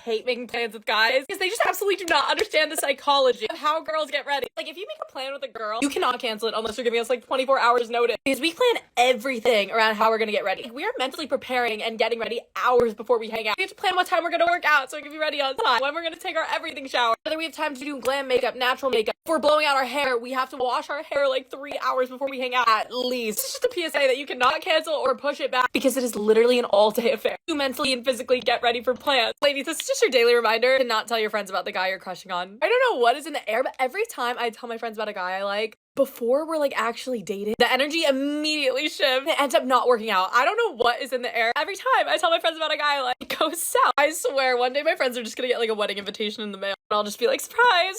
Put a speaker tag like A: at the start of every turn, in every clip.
A: hate making plans with guys because they just absolutely do not understand the psychology of how girls get ready. Like, if you make a plan with a girl, you cannot cancel it unless you're giving us like 24 hours notice, because we plan everything around how we're gonna get ready. Like, we are mentally preparing and getting ready hours before we hang out. We have to plan what time we're gonna work out so we can be ready on time, when we're gonna take our everything shower, whether we have time to do glam makeup, natural makeup. If we're blowing out our hair, we have to wash our hair like 3 hours before we hang out at least. It's just a PSA that you cannot cancel or push it back, because it is literally an all-day affair to mentally and physically get ready for plans. Ladies, this is just your daily reminder to not tell your friends about the guy you're crushing on. I don't know what is in the air, but every time I tell my friends about a guy I like, before we're like actually dating, the energy immediately shifts. It ends up not working out. I don't know what is in the air. Every time I tell my friends about a guy I like, it goes south. I swear one day my friends are just gonna get like a wedding invitation in the mail and I'll just be like, surprise.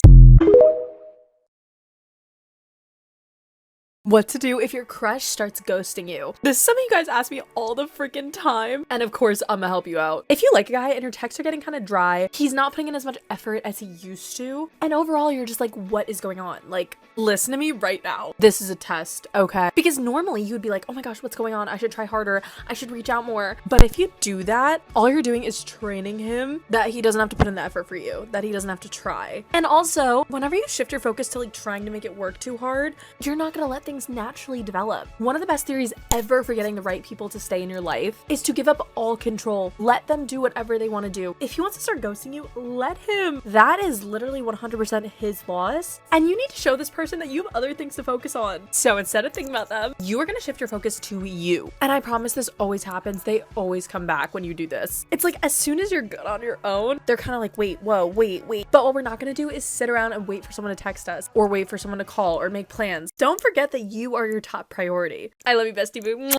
A: What to do if your crush starts ghosting you. This is something you guys ask me all the freaking time, and of course I'm gonna help you out. If you like a guy and your texts are getting kind of dry, he's not putting in as much effort as he used to, and overall you're just like, what is going on? Like, listen to me right now. This is a test, okay? Because normally you would be like, oh my gosh, what's going on? I should try harder. I should reach out more. But if you do that, all you're doing is training him that he doesn't have to put in the effort for you, that he doesn't have to try. And also, whenever you shift your focus to like trying to make it work too hard, you're not gonna let things naturally develop. One of the best theories ever for getting the right people to stay in your life is to give up all control. Let them do whatever they want to do. If he wants to start ghosting you, let him. That is literally 100% his loss. And you need to show this person that you have other things to focus on. So instead of thinking about them, you are going to shift your focus to you. And I promise this always happens. They always come back when you do this. It's like as soon as you're good on your own, they're kind of like, wait, whoa, wait. But what we're not going to do is sit around and wait for someone to text us or wait for someone to call or make plans. Don't forget that you are your top priority. I love you, bestie boo.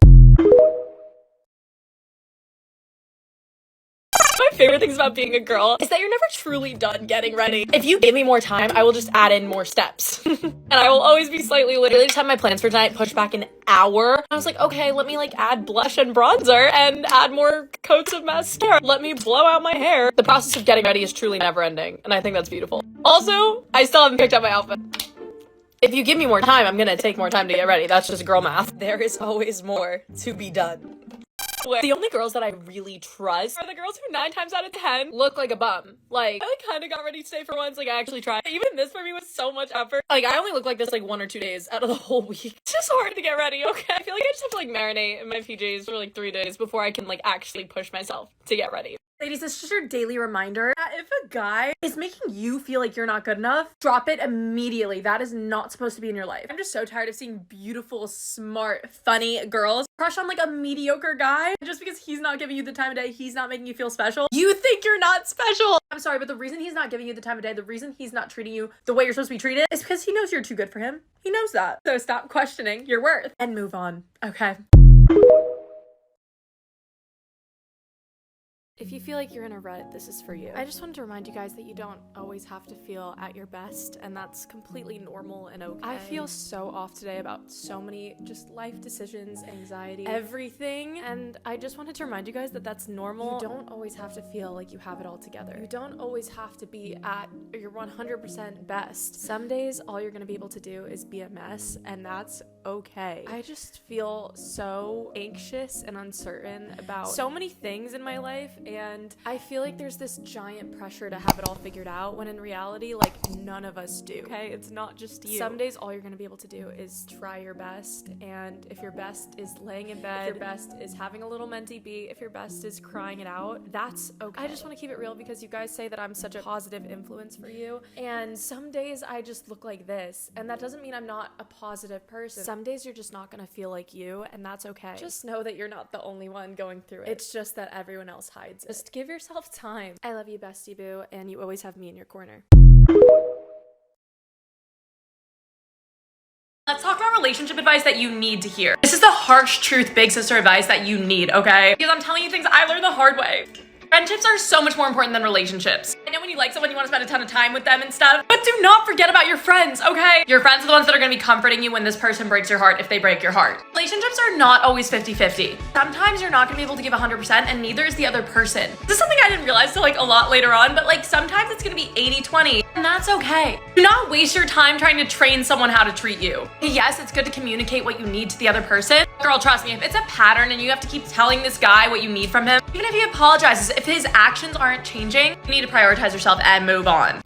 A: My favorite things about being a girl is that you're never truly done getting ready. If you give me more time, I will just add in more steps. And I will always be slightly late. I just had my plans for tonight pushed back an hour. I was like, okay, let me like add blush and bronzer and add more coats of mascara. Let me blow out my hair. The process of getting ready is truly never ending, and I think that's beautiful. Also, I still haven't picked out my outfit. If you give me more time, I'm gonna take more time to get ready. That's just girl math. There is always more to be done. The only girls that I really trust are the girls who 9 times out of 10 look like a bum. Like, I kind of got ready today for once. Like, I actually tried. Even this for me was so much effort. Like, I only look like this like 1 or 2 days out of the whole week. It's just hard to get ready, okay? I feel like I just have to like marinate in my PJs for like 3 days before I can like actually push myself to get ready. Ladies, this is just your daily reminder that if a guy is making you feel like you're not good enough, drop it immediately. That is not supposed to be in your life. I'm just so tired of seeing beautiful, smart, funny girls crush on like a mediocre guy. Just because he's not giving you the time of day, he's not making you feel special, you think you're not special. I'm sorry, but the reason he's not giving you the time of day, the reason he's not treating you the way you're supposed to be treated is because he knows you're too good for him. He knows that. So stop questioning your worth and move on, okay? If you feel like you're in a rut, this is for you. I just wanted to remind you guys that you don't always have to feel at your best, and that's completely normal and okay. I feel so off today about so many just life decisions, anxiety, everything, and I just wanted to remind you guys that that's normal. You don't always have to feel like you have it all together. You don't always have to be at your 100% best. Some days, all you're gonna be able to do is be a mess, and that's okay. I just feel so anxious and uncertain about so many things in my life, and I feel like there's this giant pressure to have it all figured out when in reality, like, none of us do, okay? It's not just you. Some days all you're gonna be able to do is try your best, and if your best is laying in bed, if your best is having a little mentee beat, if your best is crying it out, that's okay. I just want to keep it real because you guys say that I'm such a positive influence for you, and some days I just look like this, and that doesn't mean I'm not a positive person. Some days you're just not gonna feel like you, and that's okay. Just know that you're not the only one going through it. It's just that everyone else hides it. Just give yourself time. I love you, bestie boo, and you always have me in your corner. Let's talk about relationship advice that you need to hear. This is the harsh truth, big sister advice that you need, okay? Because I'm telling you things I learned the hard way. Friendships are so much more important than relationships. I know when you like someone, you want to spend a ton of time with them and stuff, but do not forget about your friends, okay? Your friends are the ones that are going to be comforting you when this person breaks your heart, if they break your heart. Relationships are not always 50-50. Sometimes you're not going to be able to give 100%, and neither is the other person. This is something I didn't realize till like a lot later on, but like sometimes it's going to be 80-20, and that's okay. Do not waste your time trying to train someone how to treat you. Yes, it's good to communicate what you need to the other person, Girl, trust me, if it's a pattern and you have to keep telling this guy what you need from him, even if he apologizes, if his actions aren't changing, you need to prioritize yourself and move on.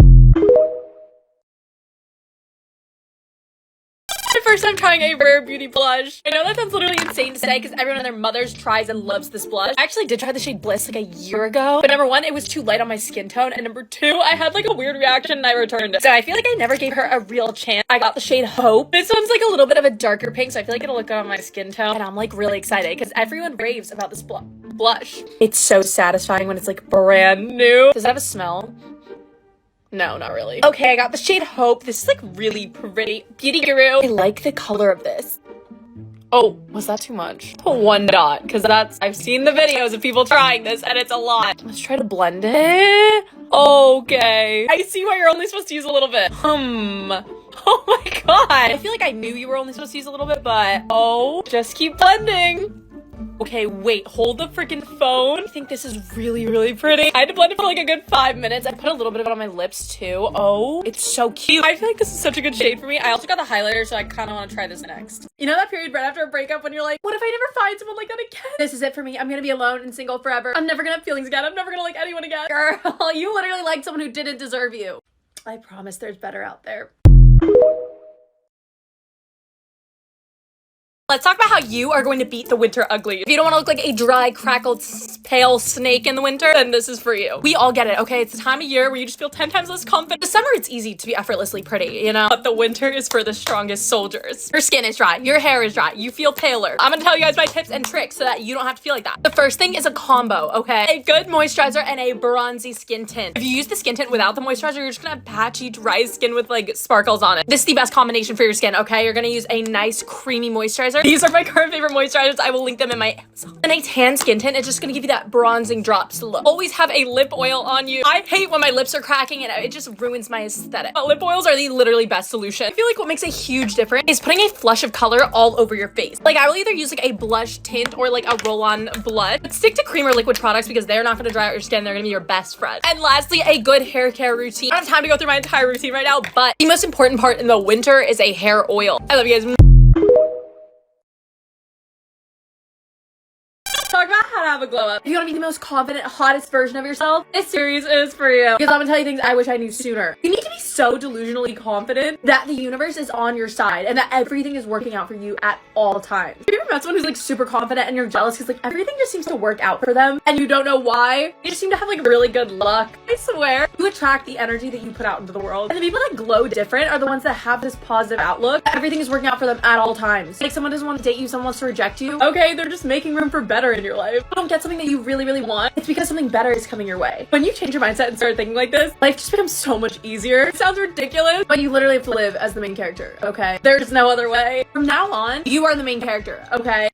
A: My first time trying a rare beauty blush. I know that sounds literally insane to say because everyone and their mothers tries and loves this blush. I actually did try the shade Bliss like a year ago, but number one, it was too light on my skin tone, and number two, I had like a weird reaction and I returned it. So I feel like I never gave her a real chance. I got the shade Hope. This one's like a little bit of a darker pink, so I feel like it'll look good on my skin tone, and I'm like really excited because everyone raves about this blush. It's so satisfying when it's like brand new. Does it have a smell? No, not really. Okay, I got the shade Hope. This is like really pretty. Beauty Guru. I like the color of this. Oh, was that too much? One dot, because I've seen the videos of people trying this and it's a lot. Let's try to blend it. Okay. I see why you're only supposed to use a little bit. Oh my god. I feel like I knew you were only supposed to use a little bit, but just keep blending. Okay, wait, hold the freaking phone. I think this is really, really pretty. I had to blend it for like a good 5 minutes. I put a little bit of it on my lips too. Oh, it's so cute. I feel like this is such a good shade for me. I also got the highlighter, so I kind of want to try this next. You know that period right after a breakup when you're like, what if I never find someone like that again? This is it for me. I'm gonna be alone and single forever. I'm never gonna have feelings again. I'm never gonna like anyone again. Girl, you literally liked someone who didn't deserve you. I promise there's better out there. Let's talk about how you are going to beat the winter ugly. If you don't want to look like a dry, crackled, pale snake in the winter, then this is for you. We all get it, okay? It's the time of year where you just feel 10 times less confident. The summer, it's easy to be effortlessly pretty, you know? But the winter is for the strongest soldiers. Your skin is dry. Your hair is dry. You feel paler. I'm gonna tell you guys my tips and tricks so that you don't have to feel like that. The first thing is a combo, okay? A good moisturizer and a bronzy skin tint. If you use the skin tint without the moisturizer, you're just gonna have patchy, dry skin with like sparkles on it. This is the best combination for your skin, okay? You're gonna use a nice, creamy moisturizer. These are my current favorite moisturizers. I will link them in my Amazon. And a tan skin tint is just gonna give you that bronzing drops look. Always have a lip oil on you. I hate when my lips are cracking and it just ruins my aesthetic. But lip oils are the literally best solution. I feel like what makes a huge difference is putting a flush of color all over your face. Like I will either use like a blush tint or like a roll-on blush. But stick to cream or liquid products because they're not gonna dry out your skin. They're gonna be your best friend. And lastly, a good hair care routine. I don't have time to go through my entire routine right now, but the most important part in the winter is a hair oil. I love you guys. Talk about how to have a glow up. If you want to be the most confident, hottest version of yourself, this series is for you. Because I'm gonna tell you things I wish I knew sooner. You need to be so delusionally confident that the universe is on your side and that everything is working out for you at all times. Have you ever met someone who's like super confident and you're jealous because like everything just seems to work out for them and you don't know why? You just seem to have like really good luck. I swear. You attract the energy that you put out into the world. And the people that glow different are the ones that have this positive outlook. Everything is working out for them at all times. Like someone doesn't want to date you, someone wants to reject you. Okay, they're just making room for better in your life. You don't get something that you really, really want. It's because something better is coming your way. When you change your mindset and start thinking like this, life just becomes so much easier. It sounds ridiculous, but you literally have to live as the main character, okay? There's no other way. From now on, you are the main character, okay?